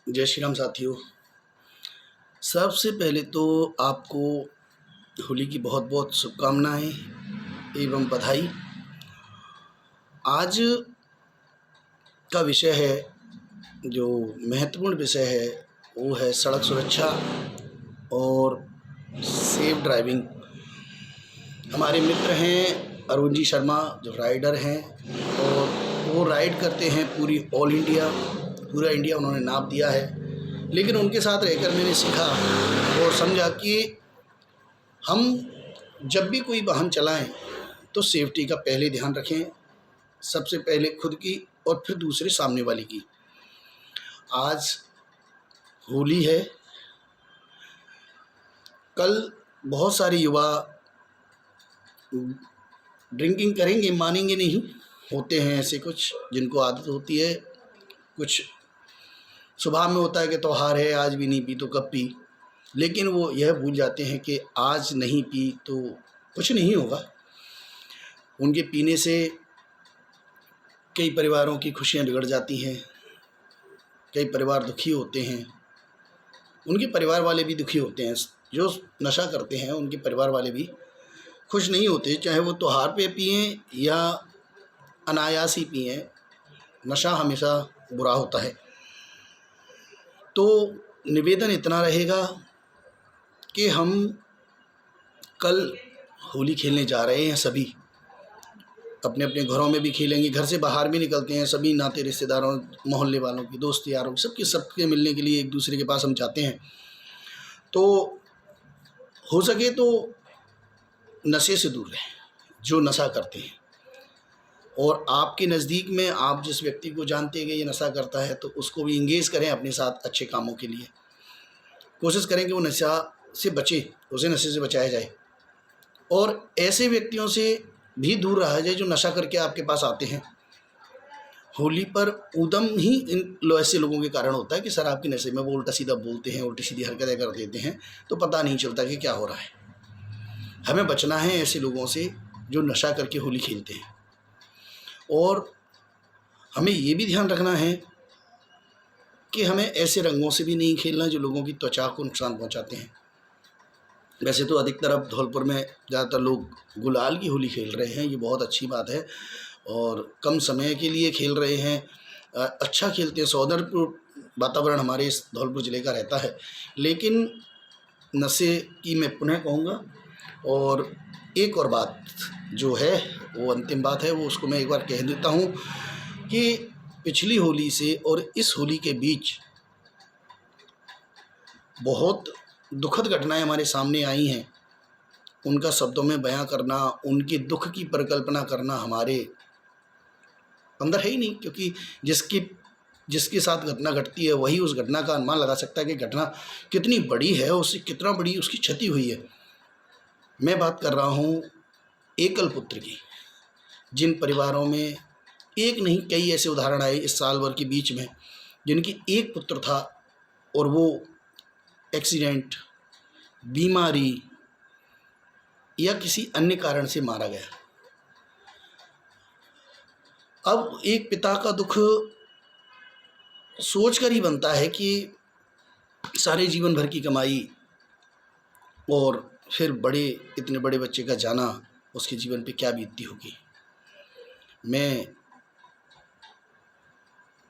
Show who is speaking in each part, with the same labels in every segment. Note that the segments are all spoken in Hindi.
Speaker 1: जय श्री राम साथियों। सबसे पहले तो आपको होली की बहुत बहुत शुभकामनाएं एवं बधाई। आज का विषय है, जो महत्वपूर्ण विषय है वो है सड़क सुरक्षा और सेफ ड्राइविंग। हमारे मित्र हैं अरुण जी शर्मा, जो राइडर हैं, और वो राइड करते हैं पूरा इंडिया उन्होंने नाप दिया है। लेकिन उनके साथ रहकर मैंने सीखा और समझा कि हम जब भी कोई वाहन चलाएं तो सेफ्टी का पहले ध्यान रखें, सबसे पहले खुद की और फिर दूसरे सामने वाले की। आज होली है, कल बहुत सारे युवा ड्रिंकिंग करेंगे, मानेंगे नहीं, होते हैं ऐसे कुछ जिनको आदत होती है। कुछ सुबह में होता है कि त्योहार है, आज भी नहीं पी तो कब पी, लेकिन वो यह भूल जाते हैं कि आज नहीं पी तो कुछ नहीं होगा। उनके पीने से कई परिवारों की खुशियां बिगड़ जाती हैं, कई परिवार दुखी होते हैं, उनके परिवार वाले भी दुखी होते हैं। जो नशा करते हैं उनके परिवार वाले भी खुश नहीं होते, चाहे वो त्योहार पे पिएं या अनायास ही पिएं। नशा हमेशा बुरा होता है। तो निवेदन इतना रहेगा कि हम कल होली खेलने जा रहे हैं, सभी अपने अपने घरों में भी खेलेंगे, घर से बाहर भी निकलते हैं, सभी नाते रिश्तेदारों, मोहल्ले वालों की, दोस्त यारों की, सबके मिलने के लिए एक दूसरे के पास हम जाते हैं। तो हो सके तो नशे से दूर रहें, जो नशा करते हैं। और आपके नज़दीक में आप जिस व्यक्ति को जानते हैं कि ये नशा करता है, तो उसको भी इंगेज करें अपने साथ अच्छे कामों के लिए। कोशिश करें कि वो नशा से बचे, उसे नशे से बचाया जाए, और ऐसे व्यक्तियों से भी दूर रहा जाए जो नशा करके आपके पास आते हैं। होली पर उदम ही इन ऐसे लोगों के कारण होता है कि शराब के नशे में वो उल्टा सीधा बोलते हैं, उल्टी सीधी हरकतें कर देते हैं, तो पता नहीं चलता कि क्या हो रहा है। हमें बचना है ऐसे लोगों से जो नशा करके होली खेलते हैं। और हमें ये भी ध्यान रखना है कि हमें ऐसे रंगों से भी नहीं खेलना जो लोगों की त्वचा को नुकसान पहुंचाते हैं। वैसे तो अधिकतर अब धौलपुर में ज़्यादातर लोग गुलाल की होली खेल रहे हैं, ये बहुत अच्छी बात है, और कम समय के लिए खेल रहे हैं, अच्छा खेलते हैं, सौहार्दपूर्ण वातावरण हमारे इस धौलपुर ज़िले का रहता है। लेकिन नशे की मैं पुनः कहूँगा। और एक और बात जो है, वो अंतिम बात है, वो उसको मैं एक बार कह देता हूँ कि पिछली होली से और इस होली के बीच बहुत दुखद घटनाएं हमारे सामने आई हैं। उनका शब्दों में बयां करना, उनके दुख की परिकल्पना करना हमारे अंदर है ही नहीं, क्योंकि जिसके साथ घटना घटती है वही उस घटना का अनुमान लगा सकता है कि घटना कितनी बड़ी है, उससे कितना बड़ी उसकी क्षति हुई है। मैं बात कर रहा हूँ एकल पुत्र की, जिन परिवारों में एक नहीं कई ऐसे उदाहरण आए इस साल भर के बीच में, जिनकी एक पुत्र था और वो एक्सीडेंट, बीमारी या किसी अन्य कारण से मारा गया। अब एक पिता का दुख सोचकर ही बनता है कि सारे जीवन भर की कमाई और फिर इतने बड़े बच्चे का जाना, उसके जीवन पे क्या बीतती होगी। मैं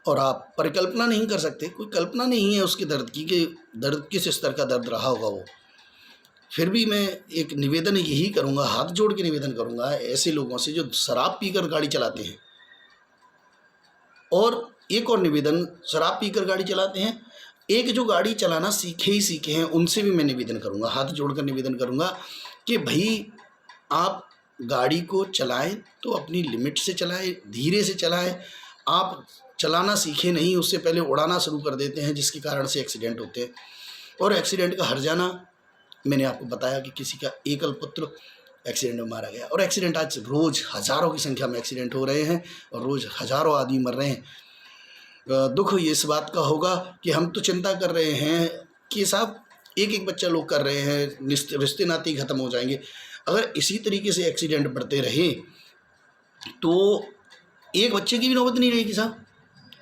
Speaker 1: और आप परिकल्पना नहीं कर सकते, कोई कल्पना नहीं है उसके दर्द की कि दर्द किस स्तर का दर्द रहा होगा वो। फिर भी मैं एक निवेदन यही करूँगा, हाथ जोड़ के निवेदन करूँगा ऐसे लोगों से जो शराब पीकर गाड़ी चलाते हैं। और एक और निवेदन, शराब पीकर गाड़ी चलाते हैं, एक जो गाड़ी चलाना सीखे हैं, उनसे भी मैं निवेदन करूँगा, हाथ जोड़कर निवेदन करूँगा कि भाई आप गाड़ी को चलाएं तो अपनी लिमिट से चलाएं, धीरे से चलाएं। आप चलाना सीखे नहीं, उससे पहले उड़ाना शुरू कर देते हैं, जिसके कारण से एक्सीडेंट होते हैं। और एक्सीडेंट का हर्जाना मैंने आपको बताया कि किसी का एकल पुत्र एक्सीडेंट में मारा गया। और एक्सीडेंट आज रोज़ हज़ारों की संख्या में एक्सीडेंट हो रहे हैं और रोज़ हज़ारों आदमी मर रहे हैं। दुख ये इस बात का होगा कि हम तो चिंता कर रहे हैं कि साहब एक एक बच्चा लोग कर रहे हैं, रिश्ते नाते ख़त्म हो जाएंगे। अगर इसी तरीके से एक्सीडेंट बढ़ते रहे तो एक बच्चे की भी नौबत नहीं रहेगी साहब।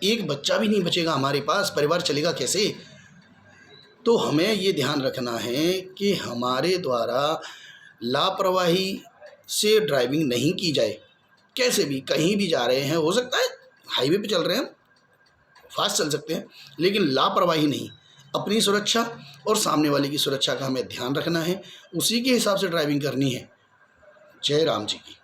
Speaker 1: एक बच्चा भी नहीं बचेगा हमारे पास, परिवार चलेगा कैसे। तो हमें ये ध्यान रखना है कि हमारे द्वारा लापरवाही से ड्राइविंग नहीं की जाए। कैसे भी कहीं भी जा रहे हैं, हो सकता है हाईवे पे चल रहे हैं, फास्ट चल सकते हैं, लेकिन लापरवाही नहीं। अपनी सुरक्षा और सामने वाले की सुरक्षा का हमें ध्यान रखना है, उसी के हिसाब से ड्राइविंग करनी है। जय राम जी की।